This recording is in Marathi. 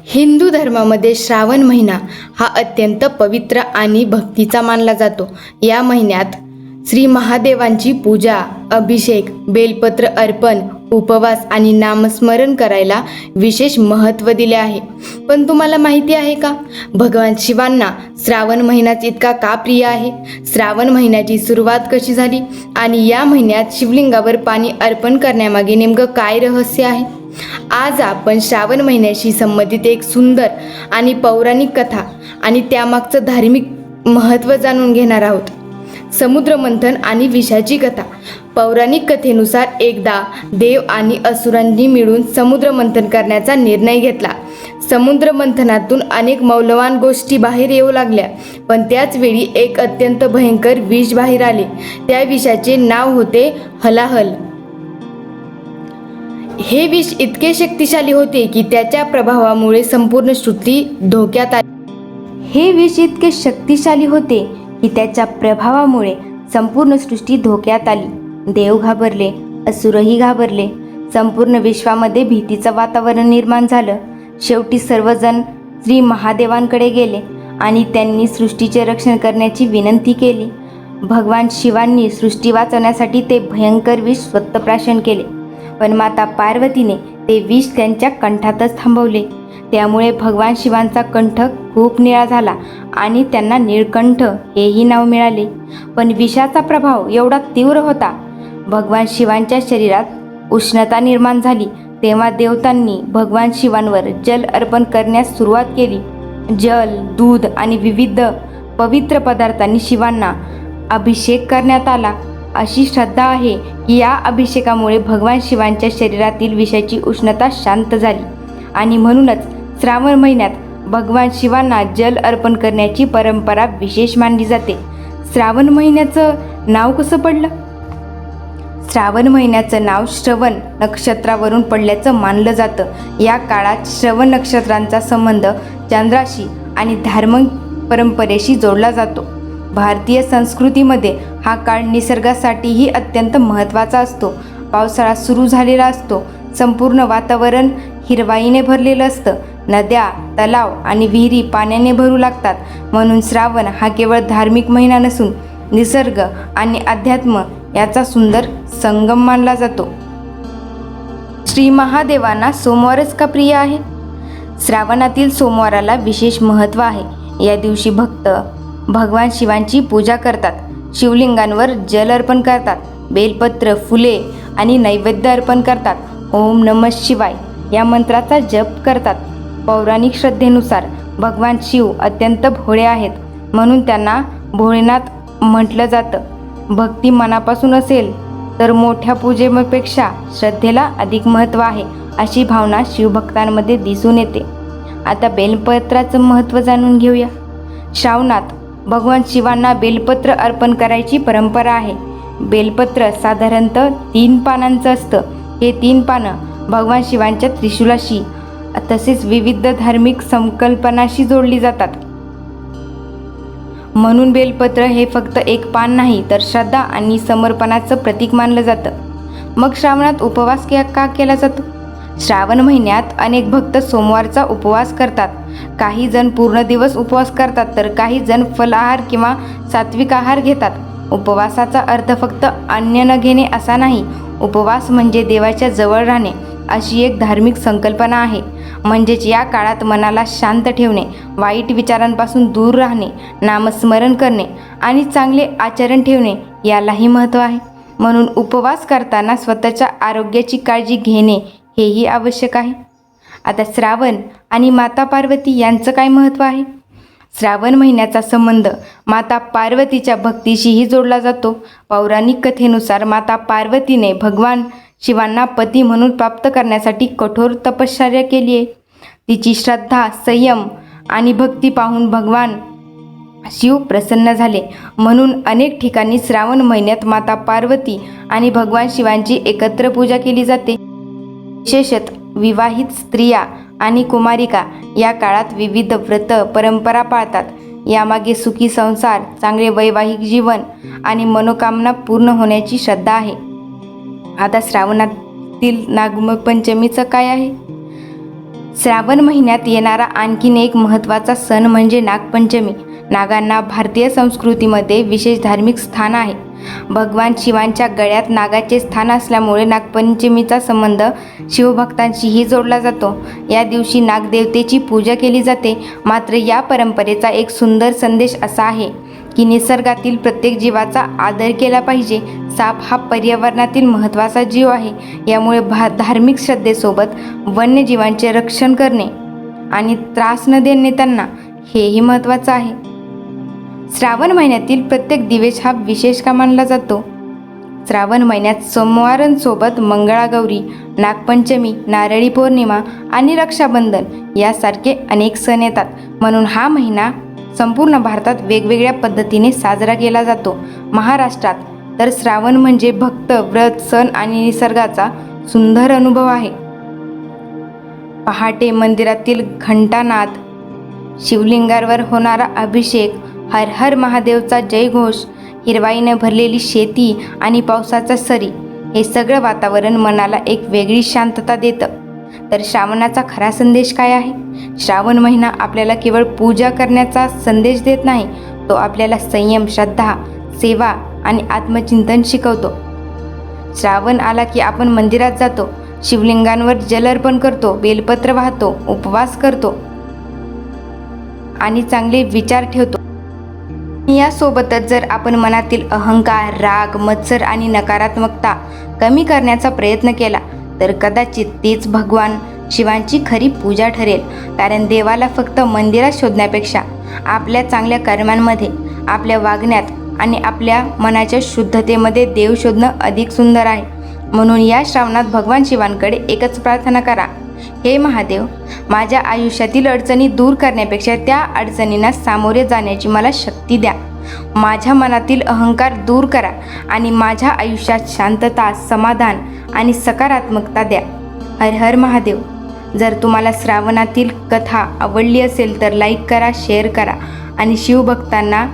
हिंदू धर्मामध्ये श्रावण महिना हा अत्यंत पवित्र आणि भक्तीचा मानला जातो. या महिन्यात श्री महादेवांची पूजा, अभिषेक, बेलपत्र अर्पण, उपवास आणि नामस्मरण करायला विशेष महत्त्व दिले आहे. पण तुम्हाला माहिती आहे का, भगवान शिवांना श्रावण महिनाच इतका का प्रिय आहे? श्रावण महिन्याची सुरुवात कशी झाली आणि या महिन्यात शिवलिंगावर पाणी अर्पण करण्यामागे नेमकं काय रहस्य आहे? आज आपण श्रावण महिन्याशी संबंधित एक सुंदर आणि पौराणिक कथा आणि त्यामागचं धार्मिक महत्त्व जाणून घेणार आहोत. समुद्रमंथन आणि विषाची कथा. पौराणिक कथेनुसार एकदा देव आणि असुरांनी मिळून समुद्रमंथन करण्याचा निर्णय घेतला. समुद्रमंथनातून अनेक मौल्यवान गोष्टी बाहेर येऊ लागल्या, पण त्याच वेळी एक अत्यंत भयंकर विष बाहेर आले. त्या विषाचे नाव होते हलाहल. हे विष इतके शक्तिशाली होते की त्याच्या प्रभावामुळे संपूर्ण सृष्टी धोक्यात आली. हे विष इतके शक्तिशाली होते की त्याच्या प्रभावामुळे संपूर्ण सृष्टी धोक्यात आली. देव घाबरले, असुरही घाबरले. संपूर्ण विश्वामध्ये भीतीचं वातावरण निर्माण झालं. शेवटी सर्वजण श्री महादेवांकडे गेले आणि त्यांनी सृष्टीचे रक्षण करण्याची विनंती केली. भगवान शिवांनी सृष्टी वाचवण्यासाठी ते भयंकर विष स्वतः प्राशन केले, पण माता पार्वतीने ते विष त्यांच्या कंठातच थांबवले. त्यामुळे भगवान शिवांचा कंठ खूप निळा झाला आणि त्यांना निळकंठ हेही नाव मिळाले. पण विषाचा प्रभाव एवढा तीव्र होता, भगवान शिवांच्या शरीरात उष्णता निर्माण झाली. तेव्हा देवतांनी भगवान शिवांवर जल अर्पण करण्यास सुरुवात केली. जल, दूध आणि विविध पवित्र पदार्थांनी शिवांना अभिषेक करण्यात आला. अशी श्रद्धा आहे की या अभिषेकामुळे भगवान शिवांच्या शरीरातील विषाची उष्णता शांत झाली आणि म्हणूनच श्रावण महिन्यात भगवान शिवांना जल अर्पण करण्याची परंपरा विशेष मानली जाते. श्रावण महिन्याचं नाव कसं पडलं? श्रावण महिन्याचं नाव श्रवण नक्षत्रावरून पडल्याचं मानलं जातं. या काळात श्रवण नक्षत्रांचा संबंध चंद्राशी आणि धार्मिक परंपरेशी जोडला जातो. भारतीय संस्कृतीमध्ये हा काळ निसर्गासाठीही अत्यंत महत्त्वाचा असतो. पावसाळा सुरू झालेला असतो. संपूर्ण वातावरण हिरवाईने भरलेलं असतं. नद्या, तलाव आणि विहिरी पाण्याने भरू लागतात. म्हणून श्रावण हा केवळ धार्मिक महिना नसून निसर्ग आणि अध्यात्म याचा सुंदर संगम मानला जातो. श्री महादेवांना सोमवारच का प्रिय आहे? श्रावणातील सोमवाराला विशेष महत्त्व आहे. या दिवशी भक्त भगवान शिवांची पूजा करतात. शिवलिंगांवर जल अर्पण करतात. बेलपत्र, फुले आणि नैवेद्य अर्पण करतात. ओम नमः शिवाय या मंत्राचा जप करतात. पौराणिक श्रद्धेनुसार भगवान शिव अत्यंत भोळे आहेत, म्हणून त्यांना भोळेनाथ म्हटलं जातं. भक्ती मनापासून असेल तर मोठ्या पूजेपेक्षा श्रद्धेला अधिक महत्त्व आहे, अशी भावना शिवभक्तांमध्ये दिसून येते. आता बेलपत्राचं महत्त्व जाणून घेऊया. श्रावणात भगवान शिवांना बेलपत्र अर्पण करायची परंपरा आहे. बेलपत्र साधारणतः 3 पानांचं असतं. हे 3 पानं भगवान शिवांच्या त्रिशूलाशी तसेच विविध धार्मिक संकल्पनाशी जोडली जातात. म्हणून बेलपत्र हे फक्त एक पान नाही, तर श्रद्धा आणि समर्पणाचं प्रतीक मानलं जातं. मग श्रावणात उपवास का केला जातो? श्रावण महिन्यात अनेक भक्त सोमवारचा उपवास करतात. काही जण पूर्ण दिवस उपवास करतात, तर काही जण फलाहार किंवा सात्विक आहार घेतात. उपवासाचा अर्थ फक्त अन्न न घेणे असा नाही. उपवास म्हणजे देवाच्या जवळ राहणे अशी एक धार्मिक संकल्पना आहे. म्हणजेच या काळात मनाला शांत ठेवणे, वाईट विचारांपासून दूर राहणे, नामस्मरण करणे आणि चांगले आचरण ठेवणे यालाही महत्त्व आहे. म्हणून उपवास करताना स्वतःच्या आरोग्याची काळजी घेणे हेही आवश्यक आहे. आता श्रावण आणि माता पार्वती यांचं काय महत्त्व आहे? श्रावण महिन्याचा संबंध माता पार्वतीच्या भक्तीशीही जोडला जातो. पौराणिक कथेनुसार माता पार्वतीने भगवान शिवांना पती म्हणून प्राप्त करण्यासाठी कठोर तपश्चर्या केली आहे. तिची श्रद्धा, संयम आणि भक्ती पाहून भगवान शिव प्रसन्न झाले. म्हणून अनेक ठिकाणी श्रावण महिन्यात माता पार्वती आणि भगवान शिवांची एकत्र पूजा केली जाते. विशेषतः विवाहित स्त्रिया आणि कुमारिका या काळात विविध व्रत परंपरा पाळतात. यामागे सुखी संसार, चांगले वैवाहिक जीवन आणि मनोकामना पूर्ण होण्याची श्रद्धा आहे. आता श्रावणातील नागपंचमीचं काय आहे? श्रावण महिन्यात येणारा आणखीन एक महत्त्वाचा सण म्हणजे नागपंचमी. नागांना भारतीय संस्कृतीमध्ये विशेष धार्मिक स्थान आहे. भगवान शिवांच्या गळ्यात नागाचे स्थान असल्यामुळे नागपंचमीचा संबंध शिवभक्तांशीही जोडला जातो. या दिवशी नागदेवतेची पूजा केली जाते. मात्र या परंपरेचा एक सुंदर संदेश असा आहे की निसर्गातील प्रत्येक जीवाचा आदर केला पाहिजे. साप हा पर्यावरणातील महत्त्वाचा जीव आहे. यामुळे धार्मिक श्रद्धेसोबत वन्यजीवांचे रक्षण करणे आणि त्रास न देणे त्यांना हेही महत्त्वाचं आहे. श्रावण महिन्यातील प्रत्येक दिवस हा विशेष का मानला जातो? श्रावण महिन्यात सोमवारांसोबत मंगळागौरी, नागपंचमी, नारळी पौर्णिमा आणि रक्षाबंधन यासारखे अनेक सण येतात. म्हणून हा महिना संपूर्ण भारतात वेगवेगळ्या पद्धतीने साजरा केला जातो. महाराष्ट्रात तर श्रावण म्हणजे भक्त, व्रत, सण आणि निसर्गाचा सुंदर अनुभव आहे. पहाटे मंदिरातील घंटानाद, शिवलिंगावर होणारा अभिषेक, हर हर महादेवचा जयघोष, हिरवाईने भरलेली शेती आणि पावसाचा सरी, हे सगळं वातावरण मनाला एक वेगळी शांतता देतं. तर श्रावणाचा खरा संदेश काय आहे? श्रावण महिना आपल्याला केवळ पूजा करण्याचा संदेश देत नाही, तो आपल्याला संयम, श्रद्धा, सेवा आणि आत्मचिंतन शिकवतो. श्रावण आला की आपण मंदिरात जातो, शिवलिंगांवर जल अर्पण करतो, बेलपत्र वाहतो, उपवास करतो आणि चांगले विचार ठेवतो. यासोबतच जर आपण मनातील अहंकार, राग, मत्सर आणि नकारात्मकता कमी करण्याचा प्रयत्न केला तर कदाचित तीच भगवान शिवांची खरी पूजा ठरेल. कारण देवाला फक्त मंदिरात शोधण्यापेक्षा आपल्या चांगल्या कर्मांमध्ये, आपल्या वागण्यात आणि आपल्या मनाच्या शुद्धतेमध्ये देव शोधणं अधिक सुंदर आहे. म्हणून या श्रावणात भगवान शिवांकडे एकच प्रार्थना करा, हे महादेव, माझ्या आयुष्यातील अडचणी दूर करण्यापेक्षा त्या अडचणींना सामोरे जाण्याची मला शक्ती द्या. माझ्या मनातील अहंकार दूर करा आणि माझ्या आयुष्यात शांतता, समाधान आणि सकारात्मकता द्या. हर हर महादेव. जर तुम्हाला श्रावणातील कथा आवडली असेल तर लाईक करा, शेअर करा आणि शिवभक्तांना